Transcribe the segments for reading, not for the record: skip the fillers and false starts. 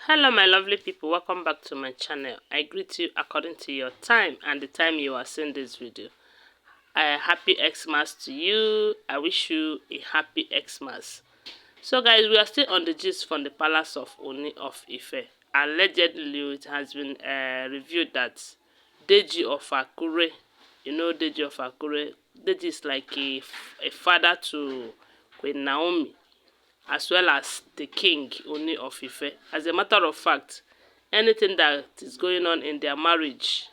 Hello my lovely people, welcome back to my channel. I greet you according to your time and the time you are seeing this video. Happy Xmas to you. I wish you a happy Xmas. So guys, we are still on the gist from the palace of Ooni of Ife. Allegedly, it has been revealed that Deji of Akure, you know Deji of Akure, Deji is like a father to Queen Naomi, as well as the king, Ooni of Ife. As a matter of fact, anything that is going on in their marriage,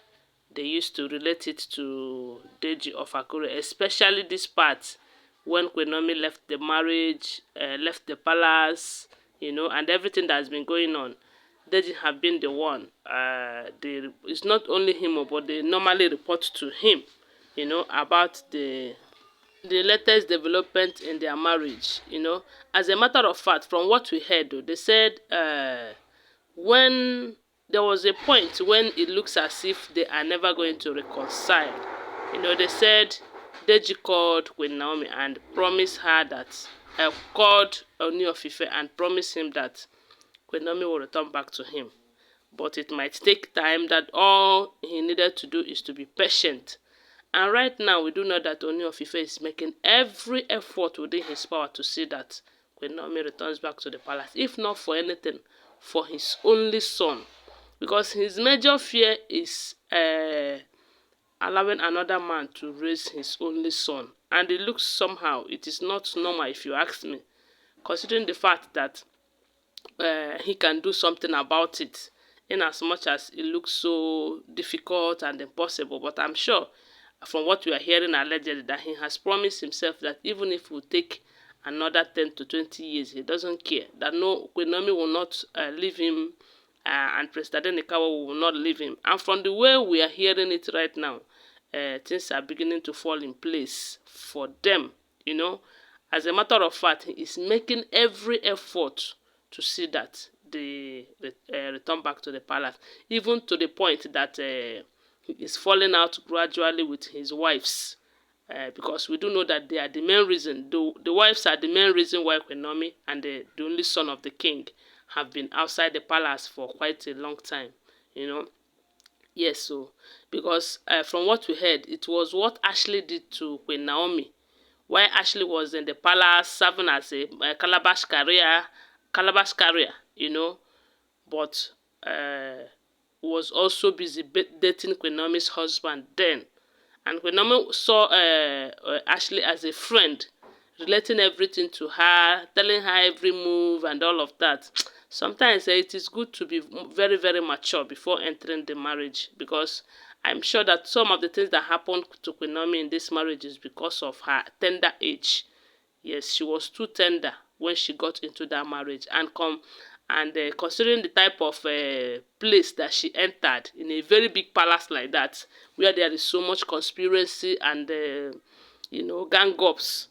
they used to relate it to Deji of Akure, especially this part when Queen Naomi left the marriage, left the palace, and everything that has been going on. Deji have been the one. It's not only him, but they normally report to him, about the latest development in their marriage. As a matter of fact, from what we heard, though, they said when there was a point when it looks as if they are never going to reconcile. They said Deji called Queen Naomi and promised her that, called Ooni of Ife and promised him that Queen Naomi will return back to him. But it might take time, that all he needed to do is to be patient. And right now, we do know that Ooni of Ife is making every effort within his power to see that Queen Naomi returns back to the palace, if not for anything, for his only son. Because his major fear is allowing another man to raise his only son. And it looks somehow, it is not normal if you ask me, considering the fact that he can do something about it, in as much as it looks so difficult and impossible. But I'm sure, from what we are hearing allegedly, that he has promised himself that even if it will take another 10 to 20 years, he doesn't care. That no, Queen Naomi will not leave him, and President TADENIKAWO will not leave him. And from the way we are hearing it right now, things are beginning to fall in place for them. As a matter of fact, he is making every effort to see that they return back to the palace, even to the point that he is falling out gradually with his wives, because we do know that they are the main reason. The wives are the main reason why Queen Naomi and the only son of the king have been outside the palace for quite a long time. Yes, so because from what we heard, it was what Ashley did to Queen Naomi, while Ashley was in the palace serving as a calabash carrier, but was also busy dating Queen Naomi's husband then. And Queen Naomi saw Ashley as a friend, relating everything to her, telling her every move and all of that. Sometimes it is good to be very, very mature before entering the marriage, because I'm sure that some of the things that happened to Queen Naomi in this marriage is because of her tender age. Yes, she was too tender when she got into that marriage, and considering the type of place that she entered, in a very big palace like that, where there is so much conspiracy and gang ups.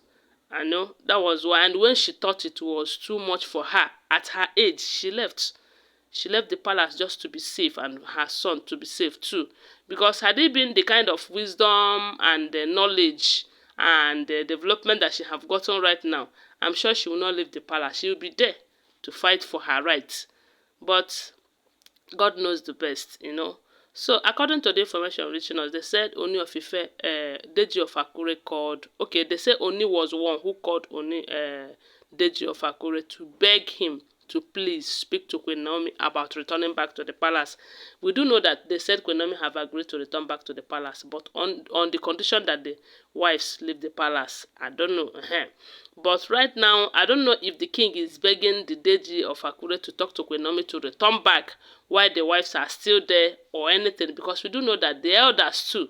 I know that was why. And when she thought it was too much for her at her age, she left. She left the palace just to be safe, and her son to be safe too. Because had it been the kind of wisdom and knowledge and development that she have gotten right now, I'm sure she will not leave the palace. She will be there to fight for her rights. But God knows the best. So according to the information reaching us, they said Ooni of Ife, Deji of Akure called. Okay, they say Ooni was one who called Deji of Akure to beg him to please speak to Queen Naomi about returning back to the palace. We do know that they said Queen Naomi have agreed to return back to the palace, but on the condition that the wives leave the palace. I don't know. But right now, I don't know if the king is begging the Deji of Akure to talk to Queen Naomi to return back while the wives are still there or anything, because we do know that the elders too,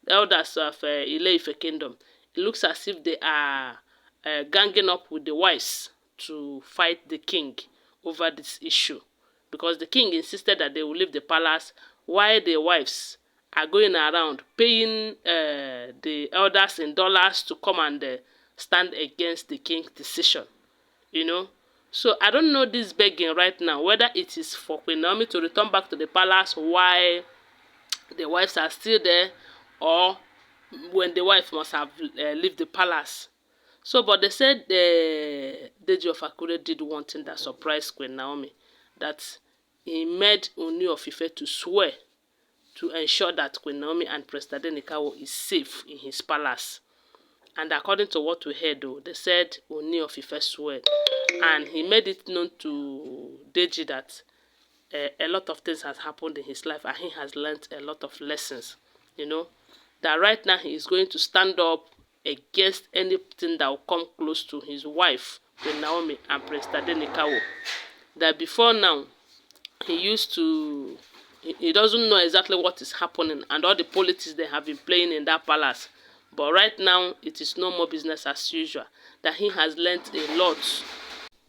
the elders of Ile-Ife kingdom, it looks as if they are ganging up with the wives to fight the king over this issue, because the king insisted that they will leave the palace while the wives are going around paying the elders in dollars to come and stand against the king's decision. So I don't know this begging right now, whether it is for Queen Naomi to return back to the palace while the wives are still there, or when the wife must have leave the palace. So, but they said the Deji of Akure did one thing that surprised Queen Naomi, that he made Ooni of Ife to swear to ensure that Queen Naomi and Prince Tadenikawo is safe in his palace. And according to what we heard, though, they said Ooni of Ife swear, and he made it known to Deji that a lot of things has happened in his life, and he has learned a lot of lessons. You know, that right now he is going to stand up against anything that will come close to his wife, Queen Naomi and Prince Tadenikawo. That before now, he used to, he doesn't know exactly what is happening and all the politics they have been playing in that palace. But right now, it is no more business as usual. That he has learned a lot.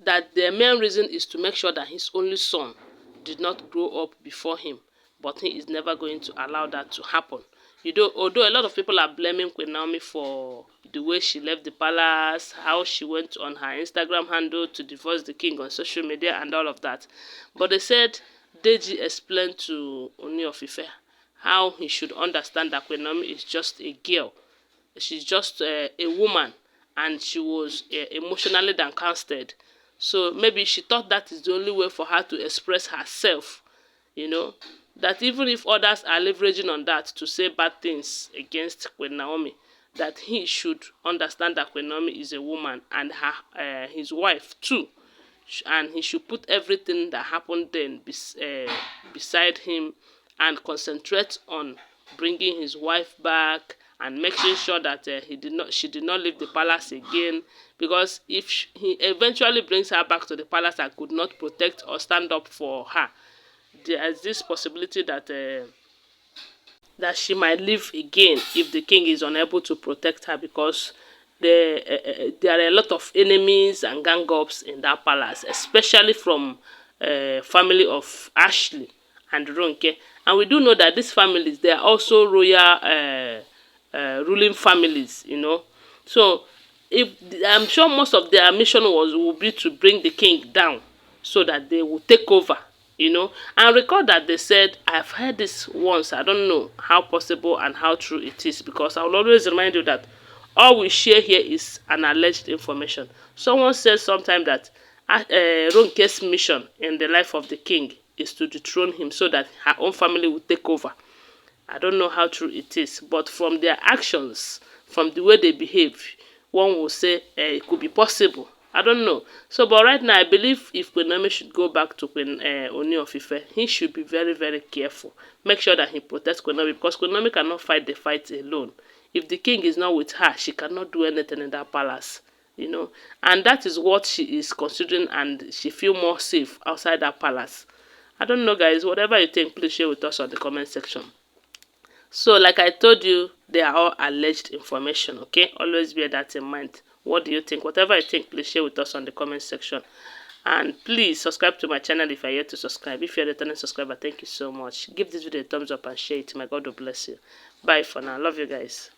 That the main reason is to make sure that his only son did not grow up before him. But he is never going to allow that to happen. You know, although a lot of people are blaming Queen Naomi for the way she left the palace, how she went on her Instagram handle to divorce the king on social media and all of that. But they said Deji explained to Ooni of Ife how he should understand that Queen Naomi is just a girl. She's just a woman, and she was emotionally downcasted. So maybe she thought that is the only way for her to express herself, you know. That even if others are leveraging on that to say bad things against Queen Naomi, that he should understand that Queen Naomi is a woman and her his wife too, and he should put everything that happened then beside him and concentrate on bringing his wife back and making sure that she did not leave the palace again, because if he eventually brings her back to the palace and could not protect or stand up for her, there is this possibility that that she might leave again if the king is unable to protect her, because there are a lot of enemies and gang-ups in that palace, especially from family of Ashley and Ronke. And we do know that these families, they are also royal ruling families, you know. So if I'm sure most of their mission will be to bring the king down so that they will take over, you know. And recall that they said, I've heard this once, I don't know how possible and how true it is, because I will always remind you that all we share here is an alleged information. Someone said sometime that Ronke's mission in the life of the king is to dethrone him so that her own family will take over. I don't know how true it is, but from their actions, from the way they behave, one will say it could be possible. I don't know. So, but right now, I believe if Queen Naomi should go back to Queen Ooni of Ife, he should be very, very careful. Make sure that he protects Queen Naomi, because Queen Naomi cannot fight the fight alone. If the king is not with her, she cannot do anything in that palace, you know. And that is what she is considering, and she feels more safe outside that palace. I don't know, guys. Whatever you think, please share with us on the comment section. So, like I told you, they are all alleged information, okay? Always bear that in mind. What do you think? Whatever you think, please share with us on the comment section. And please subscribe to my channel if you're yet to subscribe. If you're a returning subscriber, thank you so much. Give this video a thumbs up and share it. My God will bless you. Bye for now. Love you guys.